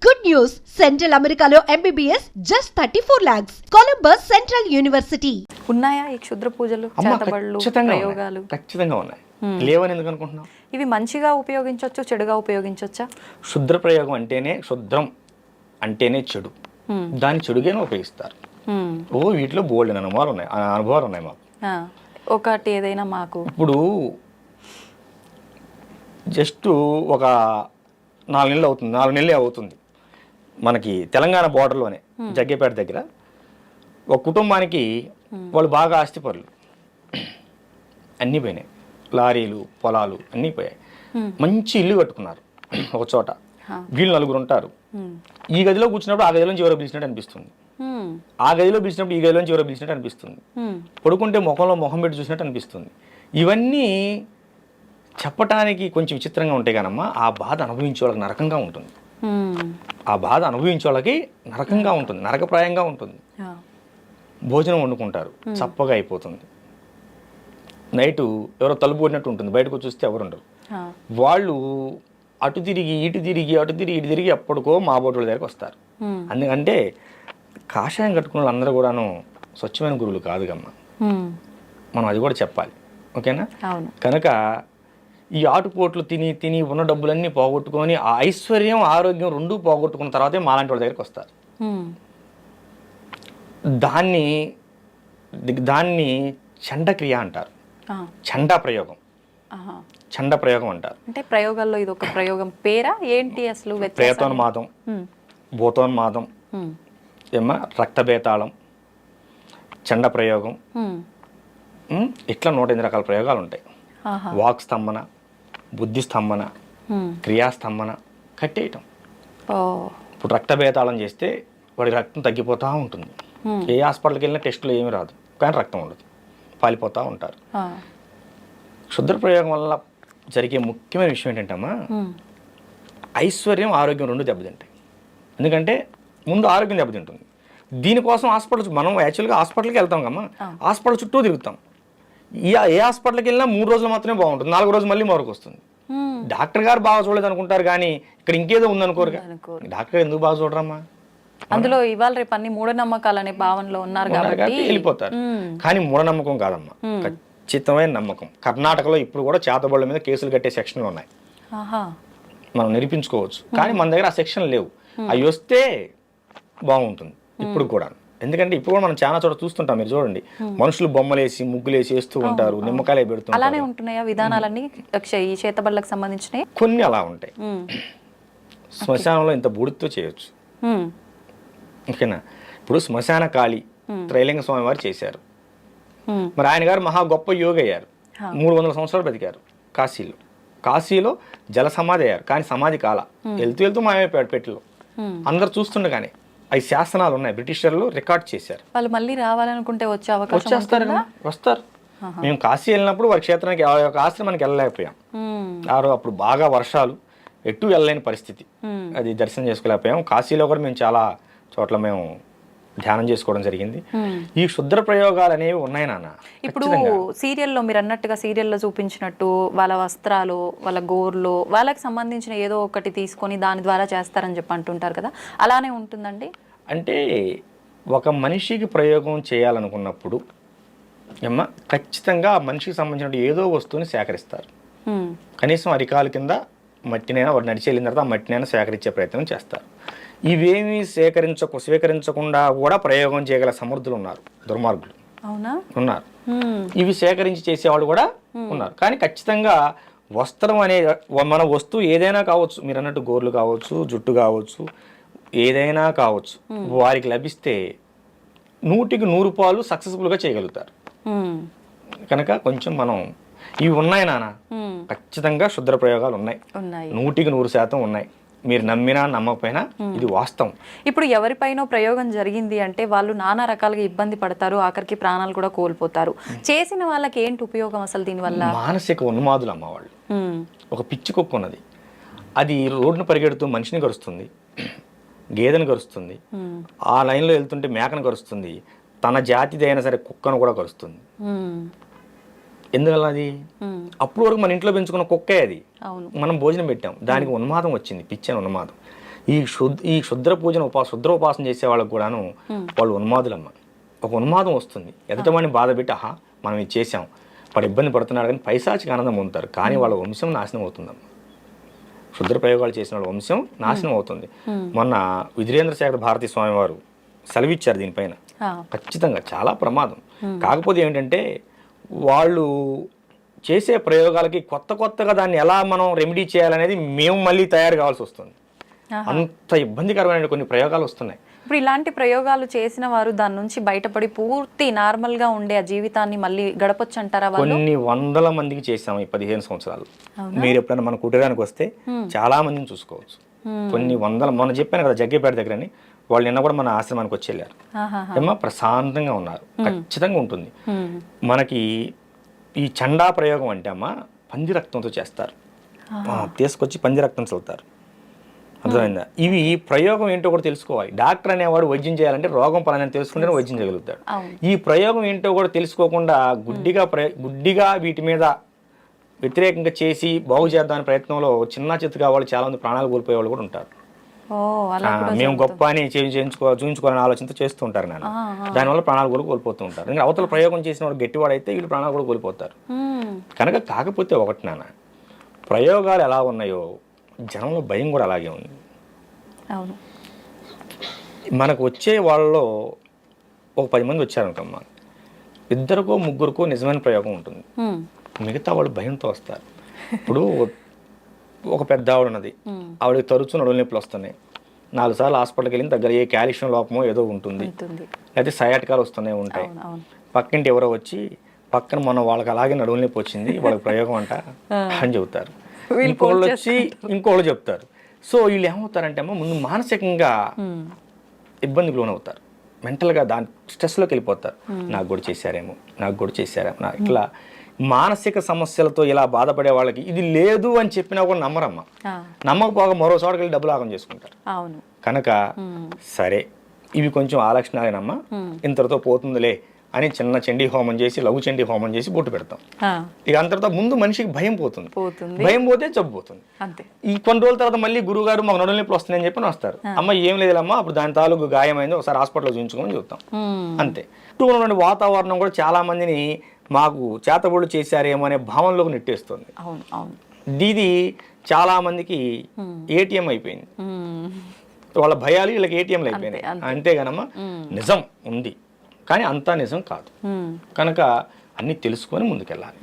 Good news! Central Americano MBBS just 34 lakhs. Columbus Central University. ఉన్నాయా ఈ క్షుద్ర పూజలు, చేతబడులు, ప్రయోగాలు? ఖచ్చితంగా ఉన్నాయి. లేవని ఎందుకు అనుకుంటున్నావు? ఇవి మంచిగా ఉపయోగించవచ్చు, చెడుగా ఉపయోగించవచ్చా? శుద్ర ప్రయోగం అంటేనే శుద్రం అంటేనే చెడు. దాన్ని చెడుగానే ఉపయోగిస్తారు. వీటిలో బోల్డ్ అనుభవాలు ఉన్నాయి మాకు. ఒకటి ఏదైనా మాకు ఇప్పుడు జస్ట్ ఒక 4 నెలలే అవుతుంది మనకి తెలంగాణ బోర్డర్లోనే జగ్గేపేట దగ్గర ఒక కుటుంబానికి వాళ్ళు బాగా ఆస్తిపరులు, అన్నీ పోయినాయి, లారీలు పొలాలు అన్నీ పోయాయి. మంచి ఇల్లు కట్టుకున్నారు ఒక చోట. వీళ్ళు 4 ఉంటారు. ఈ గదిలో కూర్చున్నప్పుడు ఆ గదిలోంచి ఎవరో పిలిచినట్టు అనిపిస్తుంది, ఆ గదిలో పిలిచినప్పుడు ఈ గదిలోంచి ఎవరో పిలిచినట్టు అనిపిస్తుంది, పడుకుంటే ముఖంలో ముఖం పెట్టి చూసినట్టు అనిపిస్తుంది. ఇవన్నీ చెప్పటానికి కొంచెం విచిత్రంగా ఉంటాయి కానమ్మా, ఆ బాధ అనుభవించే వాళ్ళకి నరకంగా ఉంటుంది. ఆ బాధ అనుభవించే వాళ్ళకి నరకంగా ఉంటుంది, నరకప్రాయంగా ఉంటుంది. భోజనం వండుకుంటారు, చప్పగా అయిపోతుంది. నైటు ఎవరో తలుపు కొట్టినట్టు ఉంటుంది, బయటకు చూస్తే ఎవరు ఉండరు. వాళ్ళు అటు తిరిగి ఇటు తిరిగి ఎప్పటికో మా బోటుల దగ్గరికి వస్తారు. అందుకంటే కాషాయం కట్టుకున్న వాళ్ళందరూ కూడాను స్వచ్ఛమైన గురువులు కాదుగమ్మా, మనం అది కూడా చెప్పాలి. ఓకేనా? కనుక ఈ ఆటుపోట్లు తిని ఉన్న డబ్బులన్నీ పోగొట్టుకొని ఆ ఐశ్వర్యం ఆరోగ్యం రెండూ పోగొట్టుకున్న తర్వాతే మాలాంటి వాళ్ళ దగ్గరికి వస్తారు. దాన్ని చండక్రియ అంటారు, చండా ప్రయోగం, చండ ప్రయోగం అంటారు. అంటే ప్రయోగాల్లో ఇది ఒక ప్రయోగం పేరా ఏంటి అసలు? ప్రేతోన్మాదం, భూతోన్మాదం, రక్తబేతాళం, చండ ప్రయోగం, ఇట్లా 108 రకాల ప్రయోగాలు ఉంటాయి. వాక్ స్తంభన, బుద్ధి స్తంభన, క్రియాస్తంభన, కట్టేయటం. ఇప్పుడు రక్తబేతాళం చేస్తే వాడి రక్తం తగ్గిపోతూ ఉంటుంది. ఏ హాస్పిటల్కి వెళ్ళినా టెస్టులు ఏమీ రాదు, కానీ రక్తం ఉండదు, పాలిపోతూ ఉంటారు. క్షుద్ర ప్రయోగం వల్ల జరిగే ముఖ్యమైన విషయం ఏంటంటమ్మా, ఐశ్వర్యం ఆరోగ్యం రెండు దెబ్బతింటాయి. ఎందుకంటే ముందు ఆరోగ్యం దెబ్బతింటుంది. దీనికోసం మనం యాక్చువల్గా హాస్పిటల్కి వెళ్తాం కమ్మా, హాస్పిటల్ చుట్టూ తిరుగుతాం. ఏ హాస్పిటల్కి వెళ్ళినా 3 రోజులు మాత్రమే బాగుంటుంది, 4 రోజు మళ్ళీ మరొక వస్తుంది. డాక్టర్ గారు బాగా చూడలేదు అనుకుంటారు, కానీ ఇక్కడ ఇంకేదో ఉందనుకోరు. డాక్టర్ గారు ఎందుకు బాగా చూడరమ్మా? అందులో ఇవాళ రేపు అన్ని మూఢనమ్మకాలు అనే భావనలో ఉన్నారు కాబట్టి వెళ్ళిపోతారు. కానీ మూఢనమ్మకం కాదమ్మా, ఖచ్చితమైన నమ్మకం. కర్ణాటకలో ఇప్పుడు కూడా చేతబడుల మీద కేసులు కట్టే సెక్షన్లు ఉన్నాయి, మనం నిరూపించుకోవచ్చు. కానీ మన దగ్గర ఆ సెక్షన్ లేవు. అవి వస్తే బాగుంటుంది ఇప్పుడు కూడా. ఎందుకంటే ఇప్పుడు కూడా మనం చాలా చోట చూస్తుంటాం, మీరు చూడండి, మనుషులు బొమ్మలేసి ముగ్గులేసి వేస్తూ ఉంటారు, నిమ్మకాయలు పెడుతుంటారు. అలానే ఉంటున్నాయా విధానాలన్నీ ఈ చేతబడులకు సంబంధించినవి? కొన్ని అలా ఉంటాయి. శ్మశానంలో ఇంత బూడితో చేయొచ్చు. ఓకేనా? ఇప్పుడు శ్మశాన కాళి త్రైలింగ స్వామి వారు చేశారు. మరి ఆయన గారు మహా గొప్ప యోగి అయ్యారు, 300 సంవత్సరాలు బతికారు కాశీలో జల సమాధి అయ్యారు. కానీ సమాధి కాల, వెళ్తూ మాయమైపోయాడు పెట్టిలో. అందరు చూస్తుండగానే అవి శాసనాలు ఉన్నాయి, బ్రిటిషర్లు రికార్డ్ చేశారు. వాళ్ళు మళ్ళీ రావాలనుకుంటే వస్తారు. మేము కాశీ వెళ్ళినప్పుడు వారి క్షేత్రానికి ఆశ్రమానికి వెళ్ళలేకపోయాం. అప్పుడు బాగా వర్షాలు, ఎటు వెళ్ళలేని పరిస్థితి, అది దర్శనం చేసుకోలేకపోయాం. కాశీలో కూడా మేము చాలా చోట్ల మేము ధ్యానం చేసుకోవడం జరిగింది. ఈ క్షుద్ర ప్రయోగాలు అనేవి ఉన్నాయి నాన్న. ఇప్పుడు సీరియల్లో మీరు అన్నట్టుగా సీరియల్లో చూపించినట్టు వాళ్ళ వస్త్రాలు, వాళ్ళ గోర్లు, వాళ్ళకి సంబంధించిన ఏదో ఒకటి తీసుకొని దాని ద్వారా చేస్తారని చెప్పి అంటుంటారు కదా, అలానే ఉంటుందండి? అంటే ఒక మనిషికి ప్రయోగం చేయాలనుకున్నప్పుడు ఖచ్చితంగా ఆ మనిషికి సంబంధించిన ఏదో వస్తువుని సేకరిస్తారు. కనీసం అరికాల కింద మట్టినైనా వాడు నడిచి వెళ్ళిన తర్వాత ఆ మట్టినైనా సేకరించే ప్రయత్నం చేస్తారు. ఇవేమీ స్వీకరించకుండా కూడా ప్రయోగం చేయగల సమర్థులు ఉన్నారు, దుర్మార్గులు ఉన్నారు. ఇవి సేకరించి చేసేవాళ్ళు కూడా ఉన్నారు. కానీ ఖచ్చితంగా వస్త్రం అనే మన వస్తువు ఏదైనా కావచ్చు, మీరు అన్నట్టు గోర్లు కావచ్చు, జుట్టు కావచ్చు, ఏదైనా కావచ్చు, వారికి లభిస్తే 100కి 100 పాలు సక్సెస్ఫుల్గా చేయగలుగుతారు. కనుక కొంచెం మనం ఇవి ఉన్నాయి నాన్న, ఖచ్చితంగా క్షుద్ర ప్రయోగాలు ఉన్నాయి, 100కి 100% ఉన్నాయి. మీరు నమ్మినా నమ్మకపోయినా ఇది వాస్తవం. ఇప్పుడు ఎవరిపైనో ప్రయోగం జరిగింది అంటే వాళ్ళు నానా రకాలుగా ఇబ్బంది పడతారు, ఆఖరికి ప్రాణాలు కూడా కోల్పోతారు. చేసిన వాళ్ళకి ఏంటి ఉపయోగం అసలు దీనివల్ల? మానసిక ఉన్మాదులు అమ్మ వాళ్ళు. ఒక పిచ్చి కుక్క ఉన్నది, అది రోడ్డును పరిగెడుతూ మనిషిని కరుస్తుంది, గేదెను కరుస్తుంది, ఆ లైన్లో వెళ్తుంటే మేకను కరుస్తుంది, తన జాతిది అయినా సరే కుక్కను కూడా కరుస్తుంది. ఎందువల్ల అది? అప్పుడు వరకు మన ఇంట్లో పెంచుకున్న కుక్కే అది, మనం భోజనం పెట్టాం, దానికి ఉన్మాదం వచ్చింది, పిచ్చి అని ఉన్మాదం. ఈ క్షుద్ర పూజను శుద్ర ఉపాసన చేసే వాళ్ళకు కూడాను వాళ్ళు ఉన్మాదులమ్మ. ఒక ఉన్మాదం వస్తుంది, ఎదుటవాడిని బాధ పెట్టి ఆహా మనం ఇది చేసాం, వాడు ఇబ్బంది పడుతున్నాడు కానీ పైశాచిక ఆనందం పొందుతారు, కానీ వాళ్ళ వంశం నాశనం అవుతుందమ్మా. క్షుద్ర ప్రయోగాలు చేసిన వాళ్ళ వంశం నాశనం అవుతుంది. మొన్న విధురేంద్ర శేఖర్ భారతీ స్వామి వారు సెలవిచ్చారు దీనిపైన. ఖచ్చితంగా చాలా ప్రమాదం. కాకపోతే ఏంటంటే వాళ్ళు చేసే ప్రయోగాలకి కొత్తగా దాన్ని ఎలా మనం రెమెడీ చేయాలనేది మేము మళ్ళీ తయారు కావాల్సి వస్తుంది. అంత ఇబ్బందికరమైన కొన్ని ప్రయోగాలు వస్తున్నాయి. ఇప్పుడు ఇలాంటి ప్రయోగాలు చేసిన వారు దాని నుంచి బయటపడి పూర్తి నార్మల్ గా ఉండే ఆ జీవితాన్ని మళ్ళీ గడపొచ్చు అంటారా? కొన్ని వందల మందికి చేసాము ఈ 15 సంవత్సరాలు. మీరు ఎప్పుడైనా మన కుటీరానికి వస్తే చాలా మందిని చూసుకోవచ్చు. కొన్ని వందల, మొన్న చెప్పాను కదా జగ్గేపేట దగ్గరని, వాళ్ళు నిన్న కూడా మన ఆశ్రమానికి వచ్చి వెళ్ళారు. ఏమో ప్రశాంతంగా ఉన్నారు. ఖచ్చితంగా ఉంటుంది. మనకి ఈ చండా ప్రయోగం అంటే అమ్మ పంది రక్తంతో చేస్తారు, తీసుకొచ్చి పంది రక్తం చల్లుతారు. అర్థమైందా? ఇవి ప్రయోగం ఏంటో కూడా తెలుసుకోవాలి. డాక్టర్ అనేవాడు వైద్యం చేయాలంటే రోగం పలానని తెలుసుకుంటేనే వైద్యం చేయగలుగుతాడు. ఈ ప్రయోగం ఏంటో కూడా తెలుసుకోకుండా గుడ్డిగా వీటి మీద వ్యతిరేకంగా చేసి బాగు చేద్దామనే ప్రయత్నంలో చిన్న చిత్తుగా వాళ్ళు చాలా మంది ప్రాణాలు కోల్పోయే వాళ్ళు కూడా ఉంటారు. మేము గొప్ప అని చూపించుకోవాలని ఆలోచనతో చేస్తూ ఉంటారు నాన్న. దానివల్ల ప్రాణాలు కూడా కోల్పోతూ ఉంటారు. ఇంకా అవతల ప్రయోగం చేసిన వాడు గట్టివాడైతే వీళ్ళు ప్రాణాలు కూడా కోల్పోతారు. కనుక కాకపోతే ఒకటి నాన్న, ప్రయోగాలు ఎలా ఉన్నాయో జనంలో భయం కూడా అలాగే ఉంది. మనకు వచ్చే వాళ్ళలో ఒక 10 మంది వచ్చారనుకమ్మా, 2కో 3కో నిజమైన ప్రయోగం ఉంటుంది, మిగతా వాళ్ళు భయంతో వస్తారు. ఇప్పుడు ఒక పెద్ద ఆవిడ ఉన్నది, ఆవిడకి తరచూ నడుము నొప్పులు వస్తున్నాయి, 4 సార్లు హాస్పిటల్కి వెళ్ళిన దగ్గర ఏ కాల్షియం లోపమో ఏదో ఉంటుంది, లేకపోతే సయాటికాలు వస్తూనే ఉంటాయి. పక్కింటి ఎవరో వచ్చి పక్కన మొన్న వాళ్ళకి అలాగే నడుము నొప్పి వచ్చింది, వాళ్ళకి ప్రయోగం అంట అని చెబుతారు. ఇంకోళ్ళు వచ్చి ఇంకోళ్ళు చెప్తారు. సో వీళ్ళు ఏమవుతారంటే అమ్మ ముందు మానసికంగా ఇబ్బందికి లోనవుతారు, మెంటల్గా దాని స్ట్రెస్లోకి వెళ్ళిపోతారు. నాకు కూడా చేశారేమో ఇట్లా మానసిక సమస్యలతో ఇలా బాధపడే వాళ్ళకి ఇది లేదు అని చెప్పినా కూడా నమ్మరమ్మా. నమ్మకపోగా మరో చోటకి వెళ్ళి డబ్బులు ఆగం చేసుకుంటారు. కనుక సరే ఇవి కొంచెం ఆ లక్షణాలేనమ్మా, ఇంతటితో పోతుందిలే అని చిన్న చండీ హోమం చేసి, లఘు చండీ హోమం చేసి బొట్టు పెడతాం. ఇక అంతటితో ముందు మనిషికి భయం పోతుంది. భయం పోతే జబ్బు పోతుంది. ఈ కొన్ని రోజుల తర్వాత మళ్ళీ గురువు గారు మాకు నడుము నొప్పులు వస్తున్నాయని చెప్పి వస్తారు. అమ్మ ఏం లేదమ్మా, అప్పుడు దాని తాలూకు గాయమైంది, ఒకసారి హాస్పిటల్లో చూపించుకోమని చెప్తాం. అంతే. చుట్టూ ఉన్నటువంటి వాతావరణం కూడా చాలా మందిని మాకు చేతబడులు చేశారేమో అనే భావనలోకి నెట్టేస్తుంది. ఇది చాలా మందికి ఏటీఎం అయిపోయింది. వాళ్ళ భయాలు వీళ్ళకి ఏటీఎంలు అయిపోయినాయి. అంతేగానమ్మా నిజం ఉంది కానీ అంతా నిజం కాదు. కనుక అన్ని తెలుసుకొని ముందుకెళ్ళాలి.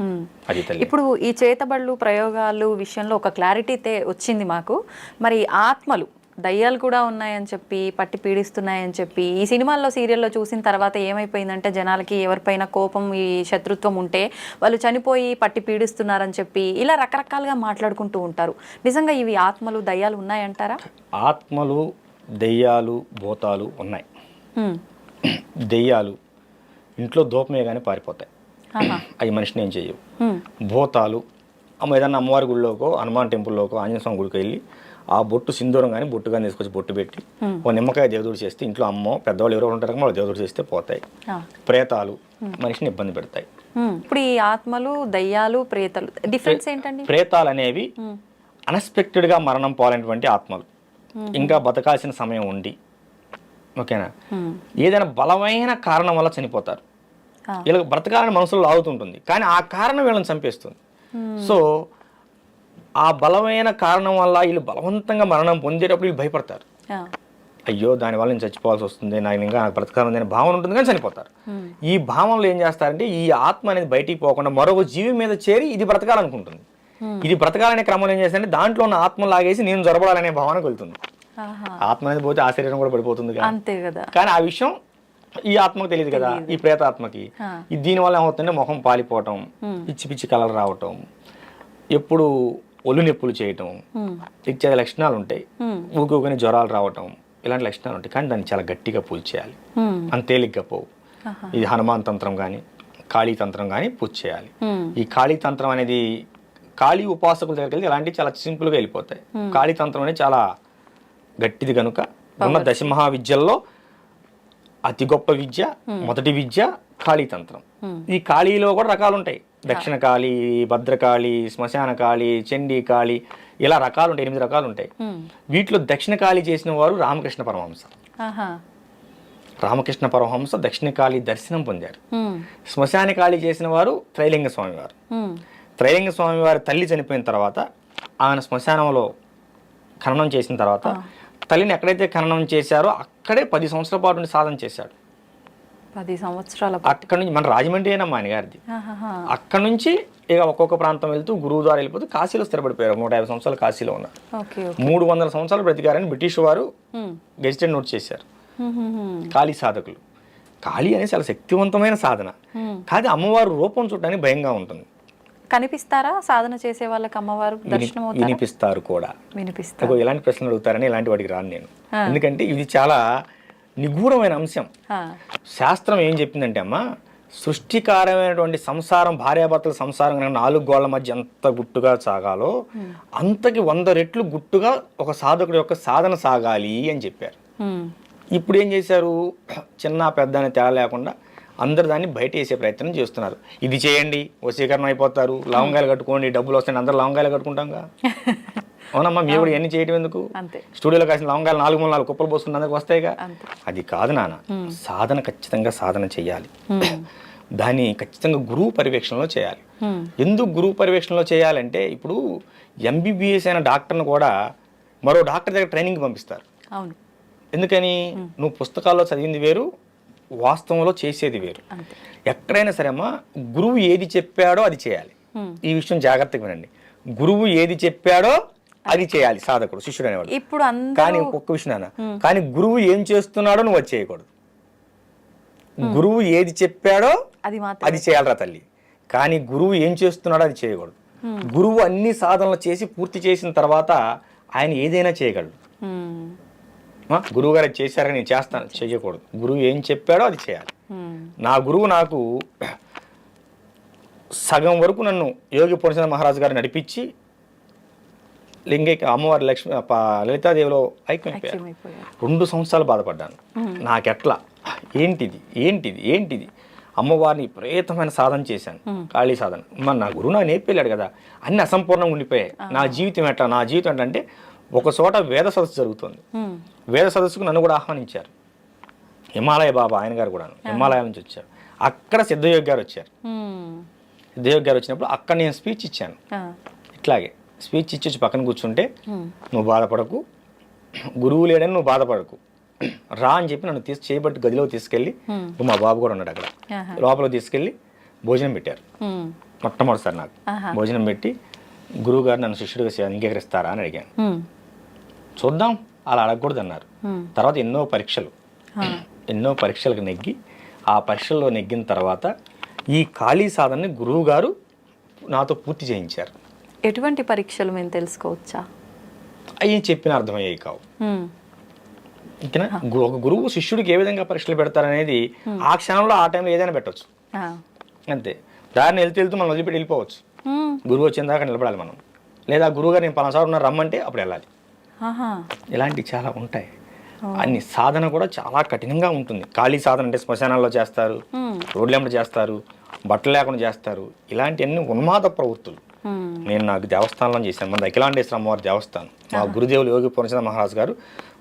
అది తల్లి. ఇప్పుడు ఈ చేతబడులు ప్రయోగాలు విషయంలో ఒక క్లారిటీ వచ్చింది మాకు. మరి ఆత్మలు దయ్యాలు కూడా ఉన్నాయని చెప్పి పట్టి పీడిస్తున్నాయని చెప్పి ఈ సినిమాల్లో సీరియల్లో చూసిన తర్వాత ఏమైపోయిందంటే జనాలకి ఎవరిపైన కోపం ఈ శత్రుత్వం ఉంటే వాళ్ళు చనిపోయి పట్టి పీడిస్తున్నారని చెప్పి ఇలా రకరకాలుగా మాట్లాడుకుంటూ ఉంటారు. నిజంగా ఇవి ఆత్మలు దయ్యాలు ఉన్నాయంటారా? ఆత్మలు దయ్యాలు భూతాలు ఉన్నాయి. దెయ్యాలు ఇంట్లో దూపమే కానీ పారిపోతాయి, అవి మనిషిని ఏం చేయవు. భూతాలు ఏదన్నా అమ్మవారి గుడిలోకో హనుమాన్ టెంపుల్లోకో ఆంజనేయ స్వామి గుడికి వెళ్ళి ఆ బొట్టు సింధూరం కానీ బొట్టు కానీ తీసుకొచ్చి బొట్టు పెట్టి ఓ నిమ్మకాయ దేవుడు చేస్తే ఇంట్లో అమ్మో పెద్దవాళ్ళు ఎవరో ఉంటారు వాళ్ళు దేవుడు చేస్తే పోతాయి. ప్రేతాలు మనిషిని ఇబ్బంది పెడతాయి. ఇప్పుడు ఈ ఆత్మలు దయ్యాలు ప్రేతాలు డిఫరెన్స్ ఏంటండి? ప్రేతాలు అనేవి అన్ఎక్స్పెక్టెడ్గా మరణం పోవాలనేటువంటి ఆత్మలు, ఇంకా బతకాల్సిన సమయం ఉండి ఓకేనా ఏదైనా బలమైన కారణం వల్ల చనిపోతారు. వీళ్ళకి బ్రతకాలని మనసులో లాగుతుంటుంది కానీ ఆ కారణం వీళ్ళని చంపేస్తుంది. సో ఆ బలమైన కారణం వల్ల వీళ్ళు బలవంతంగా మరణం పొందేటప్పుడు వీళ్ళు భయపడతారు. అయ్యో దానివల్ల నేను చచ్చిపోవాల్సి వస్తుంది, నాకు బ్రతకాలని అనే భావన ఉంటుంది కానీ చనిపోతారు. ఈ భావనలో ఏం చేస్తారంటే ఈ ఆత్మ అనేది బయటికి పోకుండా మరొక జీవి మీద చేరి ఇది బ్రతకాలనుకుంటుంది. ఇది బ్రతకాలనే క్రమంలో ఏం చేస్తారంటే దాంట్లో ఉన్న ఆత్మ లాగేసి నేను జరబడాలనే భావనకు వెళ్తుంది. ఆత్మ అనేది పోతే ఆ శరీరం కూడా పడిపోతుంది కదా. కానీ ఆ విషయం ఈ ఆత్మకు తెలియదు కదా, ఈ ప్రేతాత్మకి. దీనివల్ల ఏమవుతుందంటే ముఖం పాలిపోవటం, పిచ్చి పిచ్చి కలర్ రావటం, ఎప్పుడు ఒళ్ళు నొప్పులు చేయటం ఇత్యాది లక్షణాలు ఉంటాయి. ఊరుకోని జ్వరాలు రావటం ఇలాంటి లక్షణాలు ఉంటాయి. కానీ దాన్ని చాలా గట్టిగా పూజ చేయాలి, అంత తేలిగ్గా పోవు. ఇది హనుమాన్ తంత్రం కానీ కాళీ తంత్రం కానీ పూజ చేయాలి. ఈ కాళీ తంత్రం అనేది కాళీ ఉపాసకుల దగ్గరికి వెళ్తే ఇలాంటివి చాలా సింపుల్గా వెళ్ళిపోతాయి. కాళీ తంత్రం అనేది చాలా గట్టిది కనుక ఉన్న దశమహా విద్యల్లో అతి గొప్ప విద్య మొదటి విద్య కాళీ తంత్రం. ఈ కాళీలో కూడా రకాలు ఉంటాయి. దక్షిణ కాళీ, భద్రకాళి, శ్మశాన కాళీ, చండీ కాళీ, ఇలా రకాలు ఉంటాయి. 8 రకాలు ఉంటాయి. వీటిలో దక్షిణ కాళీ చేసిన వారు రామకృష్ణ పరమహంస. రామకృష్ణ పరమహంస దక్షిణ కాళీ దర్శనం పొందారు. శ్మశాన కాళీ చేసిన వారు త్రైలింగ స్వామి వారు. త్రైలింగ స్వామి వారి తల్లి చనిపోయిన తర్వాత ఆయన శ్మశానంలో ఖననం చేసిన తర్వాత తల్లిని ఎక్కడైతే ఖననం చేశారో అక్కడే 10 సంవత్సరాల పాటు ఉండి సాధన చేశాడు. 10 సంవత్సరాల అక్కడ నుంచి మన రాజమండ్రి అయినా ఆయన గారిది. అక్కడ నుంచి ఇక ఒక్కొక్క ప్రాంతం వెళ్తూ గురువు ద్వారా వెళ్ళిపోతూ కాశీలో స్థిరపడిపోయారు. 150 సంవత్సరాలు కాశీలో ఉన్నారు. 300 సంవత్సరాలు బ్రతికారని బ్రిటిష్ వారు గెజిటెడ్ నోట్ చేశారు. కాళీ సాధకులు. కాళీ అనేది చాలా శక్తివంతమైన సాధన. కాదు అమ్మవారు రూపం చూడడానికి భయంగా ఉంటుంది. కనిపిస్తారా సాధన చేసే వాళ్ళకి అమ్మవారు దర్శనం అవుతారా? వినిపిస్తారు కూడా. వినిపిస్తారు. ఇలాంటి ప్రశ్నలు అడుగుతారని ఇలాంటి వాటికి రాను నేను. ఎందుకంటే ఇది చాలా నిగూఢమైన అంశం. శాస్త్రం ఏం చెప్పిందంటే అమ్మ, సృష్టికారమైనటువంటి సంసారం, భార్యాభర్తల సంసారం 4 గోళ్ల మధ్య ఎంత గుట్టుగా సాగాలో అంతకి 100 రెట్లు గుట్టుగా ఒక సాధకుడి యొక్క సాధన సాగాలి అని చెప్పారు. ఇప్పుడు ఏం చేశారు, చిన్న పెద్ద అనే తేడా లేకుండా అందరు దాన్ని బయట వేసే ప్రయత్నం చేస్తున్నారు. ఇది చేయండి వశీకరణ అయిపోతారు, లవంగాలు కట్టుకోండి డబ్బులు వస్తాయి, అందరు లవంగాలు కట్టుకుంటాంగా. అవునమ్మా, మీరు కూడా ఇవన్నీ చేయటం ఎందుకు? స్టూడియోలో కాసిన లవంగాలు 4 కుప్పలు పోసుకుని అందరికి వస్తాయిగా. అది కాదు నాన్న, సాధన ఖచ్చితంగా సాధన చేయాలి. దాన్ని ఖచ్చితంగా గురువు పర్యవేక్షణలో చేయాలి. ఎందుకు గురువు పర్యవేక్షణలో చేయాలంటే, ఇప్పుడు ఎంబీబీఎస్ అయిన డాక్టర్ను కూడా మరో డాక్టర్ దగ్గర ట్రైనింగ్ పంపిస్తారు. అవును. ఎందుకని? నువ్వు పుస్తకాల్లో చదివింది వేరు, వాస్తవంలో చేసేది వేరు. ఎక్కడైనా సరే అమ్మా, గురువు ఏది చెప్పాడో అది చేయాలి. ఈ విషయం జాగ్రత్తగా వినండి. గురువు ఏది చెప్పాడో అది చేయాలి సాధకుడు, శిష్యుడు అనేవాడు. ఇప్పుడు కానీ ఒక్క విషయం నాన్న, కానీ గురువు ఏం చేస్తున్నాడో నువ్వు అది చేయకూడదు. గురువు ఏది చెప్పాడో అది చేయాలరా తల్లి, కానీ గురువు ఏం చేస్తున్నాడో అది చేయకూడదు. గురువు అన్ని సాధనలు చేసి పూర్తి చేసిన తర్వాత ఆయన ఏదైనా చేయగలడు. గురువు గారు చేశారని నేను చేస్తాను చేయకూడదు. గురువు ఏం చెప్పాడో అది చేయాలి. నా గురువు నాకు సగం వరకు నన్ను యోగి పూర్ణచంద్ర మహారాజు గారు నడిపించి లింగైక అమ్మవారి లలితాదేవిలో ఐక్యమైపోయారు. 2 సంవత్సరాలు బాధపడ్డాను. నాకెట్లా, ఏంటిది అమ్మవారిని విపరీతమైన సాధన చేశాను, కాళీ సాధన. మరి నా గురువు నాకు నేర్పెళ్ళాడు కదా, అన్ని అసంపూర్ణంగా ఉండిపోయాయి. నా జీవితం ఏంటంటే ఒక చోట వేద సదస్సు జరుగుతుంది. వేద సదస్సుకు నన్ను కూడా ఆహ్వానించారు. హిమాలయ బాబా ఆయన గారు కూడా హిమాలయాల నుంచి వచ్చారు. అక్కడ సిద్ధయోగి గారు వచ్చారు. సిద్ధయోగి గారు వచ్చినప్పుడు అక్కడ నేను స్పీచ్ ఇచ్చాను. ఇట్లాగే స్పీచ్ ఇచ్చి పక్కన కూర్చుంటే, నువ్వు బాధపడకు, గురువు లేడని నువ్వు బాధపడకు, రా అని చెప్పి నన్ను చేయబట్టి గదిలో తీసుకెళ్ళి, మా బాబు కూడా ఉన్నాడు అక్కడ, లోపల తీసుకెళ్ళి భోజనం పెట్టారు. మొట్టమొదటిసారి నాకు భోజనం పెట్టి, గురువు గారు నన్ను శిష్యుడిగా అంగీకరిస్తారా అని అడిగాను. చూద్దాం, అలా అడగకూడదు అన్నారు. తర్వాత ఎన్నో పరీక్షలకు నెగ్గి, ఆ పరీక్షల్లో నెగ్గిన తర్వాత ఈ కాళీ సాధనని గురువు గారు నాతో పూర్తి చేయించారు. ఎటువంటి పరీక్షలు మేము తెలుసుకోవచ్చా? అవి చెప్పిన అర్థమయ్యాయి కావు. ఓకేనా? ఒక గురువు శిష్యుడికి ఏ విధంగా పరీక్షలు పెడతారనేది ఆ క్షణంలో ఆ టైంలో ఏదైనా పెట్టవచ్చు. అంతే. దారిని వెళ్తూ మనం వదిలిపెట్టి వెళ్ళిపోవచ్చు. గురువు వచ్చిన దాకా నిలబడాలి మనం. లేదా గురువు గారు నేను పలానా ఉన్నారు రమ్మంటే అప్పుడు వెళ్ళాలి. ఇలాంటివి చాలా ఉంటాయి. అన్ని సాధన కూడా చాలా కఠినంగా ఉంటుంది. ఖాళీ సాధన అంటే శ్మశానాల్లో చేస్తారు, రోడ్లెంబడి చేస్తారు, బట్టలు లేకుండా చేస్తారు. ఇలాంటివన్నీ ఉన్మాద ప్రవృత్తులు. నేను నాకు దేవస్థానంలో చేశాను. మన అఖిలాండేశ్వర అమ్మవారి దేవస్థానం. మా గురుదేవులు యోగి పూర్ణచంద్ర మహారాజు గారు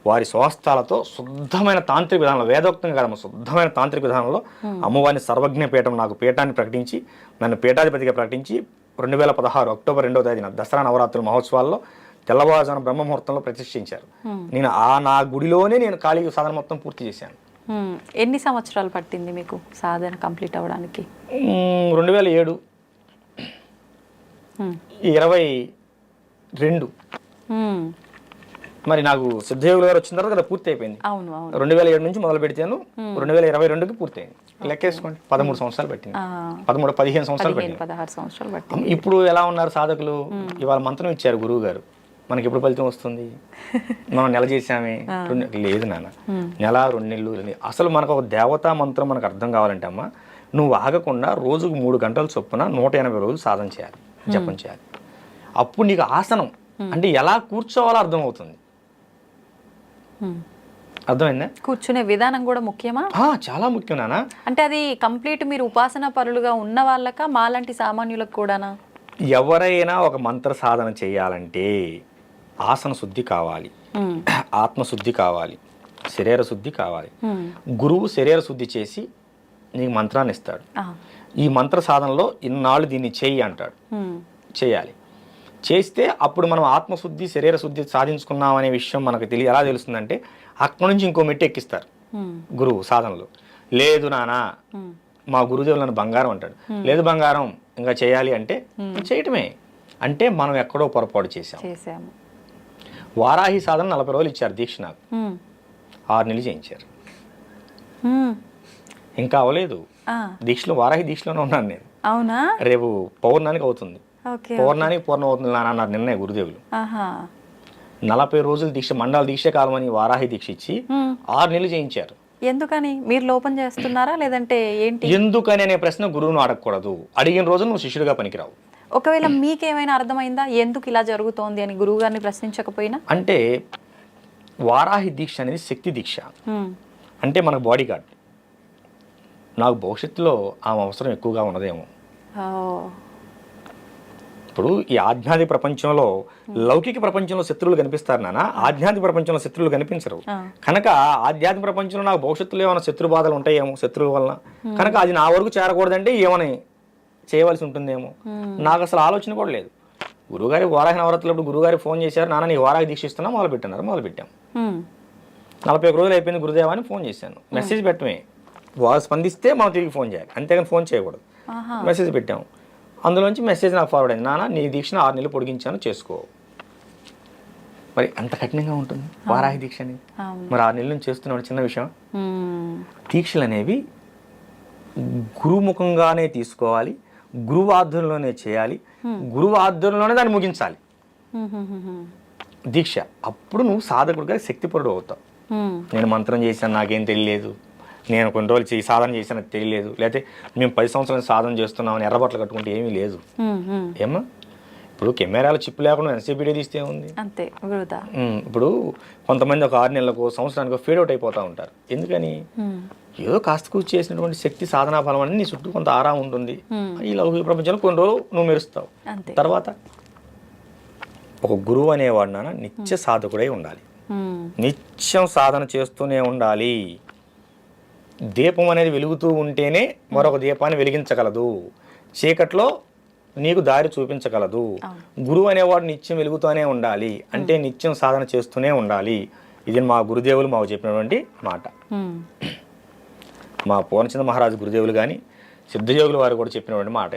వారి స్వహస్తాలతో శుద్ధమైన తాంత్రిక విధానంలో, వేదోక్తంగా కాదమ్మ, శుద్ధమైన తాంత్రిక విధానంలో అమ్మవారిని సర్వజ్ఞ పీఠం, నాకు పీఠాన్ని ప్రకటించి నన్ను పీఠాధిపతిగా ప్రకటించి 2016 అక్టోబర్ 2వ తేదీన దసరా నవరాత్రుల మహోత్సవాల్లో తెల్లవారుజామున బ్రహ్మముహూర్తంలో ప్రతిష్ఠించారు. నేను నా గుడిలోనే నేను ఖాళీ సాధన మొత్తం పూర్తి చేశాను. ఎన్ని సంవత్సరాలు పట్టింది మీకు సాధన కంప్లీట్ అవ్వడానికి? 2007 22. మరి నాకు సిద్ధయోగులు గారు వచ్చిన తర్వాత కదా పూర్తి అయిపోయింది. 2007 నుంచి మొదలు పెడితేను 2022కి పూర్తయింది. లెక్కేసుకోండి, 13 సంవత్సరాలు పట్టింది. 15 సంవత్సరాలు పట్టింది. ఇప్పుడు ఎలా ఉన్నారు సాధకులు? ఇవాళ మంత్రం ఇచ్చారు గురువు గారు, మనకి ఎప్పుడు ఫలితం వస్తుంది? మనం నెల చేసామే, లేదు నాన్న, నెల 2 నెలలు. అసలు మనకు ఒక దేవతా మంత్రం మనకు అర్థం కావాలంటే అమ్మ, నువ్వు ఆగకుండా రోజుకు 3 గంటల చొప్పున 180 రోజులు సాధన చేయాలి, జపం చేయాలి. అప్పుడు నీకు ఆసనం అంటే ఎలా కూర్చోవాలో అర్థమవుతుంది. అర్థమైందా? కూర్చునే విధానం కూడా ముఖ్యమా? చాలా ముఖ్యం నాన్న. అంటే అది కంప్లీట్ మీరు ఉపాసన పరులుగా ఉన్న వాళ్ళక మాలాంటి సామాన్యులకు కూడానా? ఎవరైనా ఒక మంత్ర సాధన చేయాలంటే ఆసన శుద్ధి కావాలి, ఆత్మశుద్ధి కావాలి, శరీర శుద్ధి కావాలి. గురువు శరీర శుద్ధి చేసి నీకు మంత్రాన్ని ఇస్తాడు. ఈ మంత్ర సాధనలో ఇన్నాళ్ళు దీన్ని చెయ్యి అంటాడు, చేయాలి. చేస్తే అప్పుడు మనం ఆత్మశుద్ధి శరీర శుద్ధి సాధించుకున్నాం అనే విషయం మనకు ఎలా తెలుస్తుందంటే అక్కడి నుంచి ఇంకో మెట్టు ఎక్కిస్తారు గురువు సాధనలో. లేదు నానా మా గురుదేవులు నన్ను బంగారం అంటాడు. లేదు బంగారం ఇంకా చేయాలి అంటే చేయటమే. అంటే మనం ఎక్కడో పొరపాటు చేసాము. వారాహి సాధన 40 రోజులు ఇచ్చారు దీక్ష, నాకు 6 నెలలు చేయించారు. ఇంకా అవ్వలేదు దీక్షలో, వారాహి దీక్షలోనే ఉన్నాను నేను. అవునా? రేపు పౌర్ణానికి అవుతుంది, పౌర్ణానికి పూర్ణం అవుతుంది అన్నారు నిన్నే గురుదేవులు. 40 రోజులు దీక్ష, మండల దీక్ష కాలమని వారాహి దీక్ష ఇచ్చి 6 నెలలు చేయించారు. ఎందుకని? మీరు లోపం చేస్తున్నారా లేదంటే ఏంటి? ఎందుకని అనే ప్రశ్న గురువును అడగకూడదు. అడిగిన రోజు నువ్వు శిష్యుడిగా పనికిరావు. ఒకవేళ మీకేమైనా అర్థమైందా ఎందుకు ఇలా జరుగుతోంది అని గురువు గారిని ప్రశ్నించకపోయినా? అంటే వారాహి దీక్ష అనేది శక్తి దీక్ష. అంటే మనకు బాడీ గార్డ్. నాకు భవిష్యత్తులో ఆమె అవసరం ఎక్కువగా ఉన్నదేమో. ఇప్పుడు ఈ ఆధ్యాత్మిక ప్రపంచంలో, లౌకిక ప్రపంచంలో శత్రువులు కనిపిస్తారు నాన్న, ఆధ్యాత్మిక ప్రపంచంలో శత్రువులు కనిపించరు. కనుక ఆధ్యాత్మిక ప్రపంచంలో నాకు భవిష్యత్తులో ఏమైనా శత్రు బాధలు ఉంటాయేమో శత్రువు వలన, కనుక అది నా వరకు చేరకూడదంటే ఏమని చేయవలసి ఉంటుందేమో. నాకు అసలు ఆలోచన కూడా లేదు. గురుగారి వారాహి నవరాత్రులప్పుడు గురుగారి ఫోన్ చేశారు, నాన్న నీ వారాహి దీక్ష ఇస్తున్నా, మొదలుపెట్టాం. 41 రోజులు అయిపోయింది గురుదేవా అని ఫోన్ చేశాను. మెసేజ్ పెట్టమే, వాళ్ళు స్పందిస్తే మనం తిరిగి ఫోన్ చేయాలి, అంతేగాని ఫోన్ చేయకూడదు. మెసేజ్ పెట్టాము, అందులోంచి మెసేజ్ నాకు ఫార్వర్డ్ అయింది, నాన్న నీ దీక్షను 6 నెలలు పొడిగించాను చేసుకో. మరి అంత కఠినంగా ఉంటుంది వారాహి దీక్ష అనేది. మరి 6 నెలల నుంచి చేస్తున్నాడు, చిన్న విషయం. దీక్షలు అనేవి గురుముఖంగానే తీసుకోవాలి, గురువు ఆధ్వర్యంలోనే చేయాలి, గురువు ఆధ్వర్యంలోనే దాన్ని ముగించాలి దీక్ష. అప్పుడు నువ్వు సాధకుడిగా శక్తిపరుడు అవుతావు. నేను మంత్రం చేశాను నాకేం తెలియలేదు, నేను కొన్ని రోజులు సాధన చేశాను నాకు తెలియలేదు, లేకపోతే మేము 10 సంవత్సరాలు సాధన చేస్తున్నామని ఎర్రబట్టలు కట్టుకుంటే ఏమీ లేదు. ఏమా ఇప్పుడు కెమెరాల చిప్ లేకుండా ఎంతసేపు వీడియో తీస్తే ఉంది అంతే. ఇప్పుడు కొంతమంది ఒక 6 నెలలకు సంవత్సరానికి ఫేడ్ అవుట్ అయిపోతూ ఉంటారు. ఎందుకని? ఏదో కాస్త కూర్చి చేసినటువంటి శక్తి సాధనా ఫలం అని నీ చుట్టూ కొంత ఆరా ఉంటుంది. ఈ లౌకిక ప్రపంచంలో కొన్ని రోజులు నువ్వు మెరుస్తావు. తర్వాత ఒక గురువు అనేవాడు నాన్న నిత్య సాధకుడై ఉండాలి, నిత్యం సాధన చేస్తూనే ఉండాలి. దీపం అనేది వెలుగుతూ ఉంటేనే మరొక దీపాన్ని వెలిగించగలదు, చీకట్లో నీకు దారి చూపించగలదు. గురువు అనేవాడు నిత్యం వెలుగుతూనే ఉండాలి, అంటే నిత్యం సాధన చేస్తూనే ఉండాలి. ఇది మా గురుదేవులు మాకు చెప్పినటువంటి మాట. మా పూర్ణచంద్ర మహారాజు గురుదేవులు కానీ సిద్ధయోగులు వారు కూడా చెప్పినటువంటి మాట.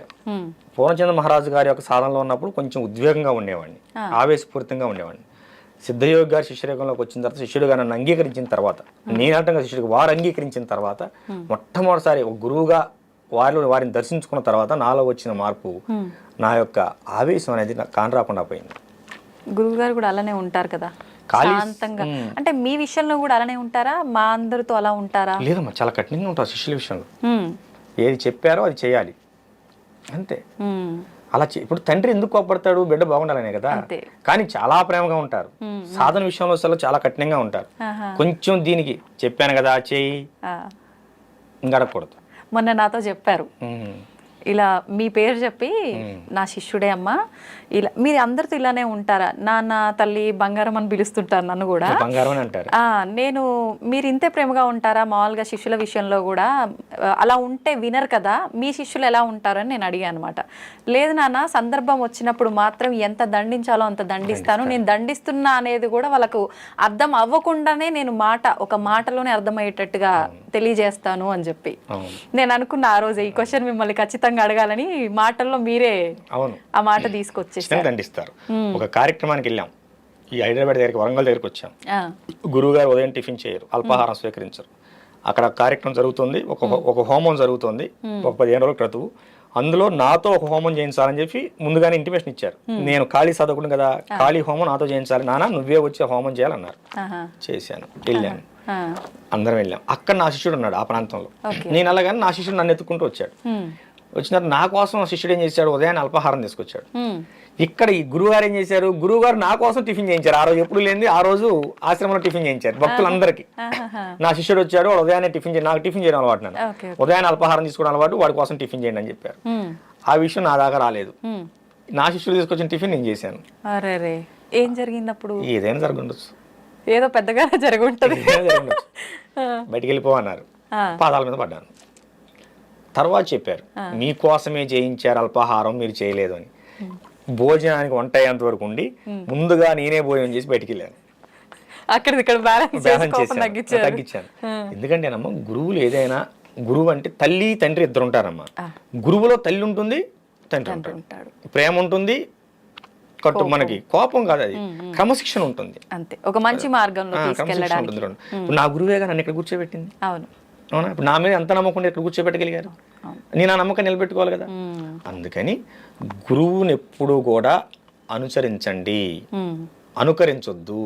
పూర్ణచంద్ర మహారాజు గారి యొక్క సాధనలో ఉన్నప్పుడు కొంచెం ఉద్వేగంగా ఉండేవాడిని, ఆవేశపూరితంగా ఉండేవాడిని. సిద్ధయోగి గారి శిష్యరేఖంలోకి వచ్చిన తర్వాత, శిష్యుడుగా నన్ను అంగీకరించిన తర్వాత, నేనంటంగా శిష్యుడికి వారు అంగీకరించిన తర్వాత, మొట్టమొదటిసారి ఒక గురువుగా వారిని దర్శించుకున్న తర్వాత నాలో వచ్చిన మార్పు, నా యొక్క ఆవేశం అనేది నాకు కానరాకుండా పోయింది. గురువు గారు కూడా అలానే ఉంటారు కదా శాంతంగా. అంటే మీ విషయంలో కూడా అలానే ఉంటారా? మా అందరితో అలా ఉంటారా? లేదమ్మా, చాలా కఠినంగా ఉంటారు శిష్యుల విషయంలో. ఏది చెప్పారో అది చేయాలి అంతే. అలా ఇప్పుడు తండ్రి ఎందుకు కోపడతాడు? బిడ్డ బాగుండాలనే కదా. కానీ చాలా ప్రేమగా ఉంటారు. సాధన విషయంలో అసలు చాలా కఠినంగా ఉంటారు. కొంచెం దీనికి చెప్పాను కదా చేయి ఇంకా అడగకూడదు. మొన్న నాతో చెప్పారు, ఇలా మీ పేరు చెప్పి నా శిష్యుడే అమ్మా, ఇలా మీరు అందరితో ఇలానే ఉంటారా? నాన్న తల్లి బంగారం అని పిలుస్తుంటారు నన్ను కూడా. బంగారం అని అంటారు. నేను మీరు ఇంతే ప్రేమగా ఉంటారా మామూలుగా శిష్యుల విషయంలో కూడా? అలా ఉంటే వినరు కదా, మీ శిష్యులు ఎలా ఉంటారని నేను అడిగాను అనమాట. లేదు నాన్న, సందర్భం వచ్చినప్పుడు మాత్రం ఎంత దండించాలో అంత దండిస్తాను. నేను దండిస్తున్నా అనేది కూడా వాళ్ళకు అర్థం అవ్వకుండానే నేను ఒక మాటలోనే అర్థమయ్యేటట్టుగా తెలియజేస్తాను అని చెప్పి నేను అనుకున్న ఆ రోజు ఈ క్వశ్చన్ మిమ్మల్ని ఖచ్చితంగా అడగాలని మాటల్లో మీరే ఆ మాట తీసుకొచ్చేసారు. దండిస్తారు. ఒక కార్యక్రమానికి వెళ్ళాం, ఈ హైదరాబాద్ దగ్గరికి, వరంగల్ దగ్గరికి వచ్చాం. గురువు గారు ఉదయం టిఫిన్ చేయరు, అల్పాహారం స్వీకరించరు. అక్కడ కార్యక్రమం జరుగుతుంది, ఒక హోమం జరుగుతుంది, ఒక 15 రోజుల క్రితం. అందులో నాతో ఒక హోమం చేయించాలని చెప్పి ముందుగానే ఇంటిమేషన్ ఇచ్చారు. నేను ఖాళీ చదువుకుని కదా, ఖాళీ హోమం నాతో చేయించాలి నాన్న, నువ్వే వచ్చి హోమం చేయాలన్నారు. చేశాను, వెళ్ళాను, అందరం వెళ్ళాం. అక్కడ నా శిష్యుడు ఉన్నాడు ఆ ప్రాంతంలో. నేను అలాగని నా శిష్యుడు నన్ను ఎత్తుకుంటూ వచ్చాడు. వచ్చిన తర్వాత నా కోసం శిష్యుడు ఏం చేశాడు, ఉదయాన్నే అల్పాహారం తీసుకొచ్చాడు. ఉమ్. ఇక్కడ ఈ గురువుగారు ఏం చేశారు, గురువుగారు నా కోసం టిఫిన్ చేయించారు. ఆ రోజు ఎప్పుడు లేనిది ఆ రోజు ఆశ్రమంలో టిఫిన్ చేయించారు భక్తులందరికీ. ఆహాహా. నా శిష్యుడు వచ్చాడు, వాడు ఉదయాన్నే టిఫిన్ నాకు టిఫిన్ చేయడం అలవాటు, నన్ను ఓకే. ఉదయాన్నే అల్పాహారం తీసుకోవడం అలవాటు, వాడి కోసం టిఫిన్ చేయండి అని చెప్పారు. ఉమ్. ఆ విషయం నా దాకా రాలేదు. ఉమ్. నా శిష్యుడు తీసుకొచ్చిన టిఫిన్ నేను చేశాను. అరే రే, ఏం జరిగింది అప్పుడు? ఏదైనా జరగండొచ్చు, ఏదో పెద్దగా జరుగుంటది. ఏదైనా జరగండొచ్చు. బయటికి వెళ్ళిపో అన్నారు, పాదాల మీద పడ్డాను. తర్వాత చెప్పారు, మీకోసమే చేయించారు అల్పాహారం, మీరు చేయలేదు అని. భోజనానికి వంట అయ్యేంత వరకు ఉండి ముందుగా నేనే భోజనం చేసి బయటికి వెళ్ళాను. అక్కడ ఇక్కడ బ్యాలెన్స్ తగ్గించాను. ఎందుకంటేనమ్మా గురువులు ఏదైనా, గురువు అంటే తల్లి తండ్రి ఇద్దరు ఉంటారమ్మా. గురువులో తల్లి ఉంటుంది, తండ్రి ఉంటాడు, ప్రేమ ఉంటుంది, మనకి కోపం కాదు, అది క్రమశిక్షణ ఉంటుంది. అంతే, ఒక మంచి మార్గంలో తీసుకెళ్ళడానికి. ఇప్పుడు నా గురువేగా నన్ను ఇక్కడ కూర్చోబెట్టింది. అవును. అవునా, ఇప్పుడు నా మీద ఎంత నమ్మకం ఇక్కడ కూర్చోబెట్టగలిగారు, నేను ఆ నమ్మకం నిలబెట్టుకోవాలి కదా. అందుకని గురువుని ఎప్పుడూ కూడా అనుసరించండి, అనుకరించొద్దు.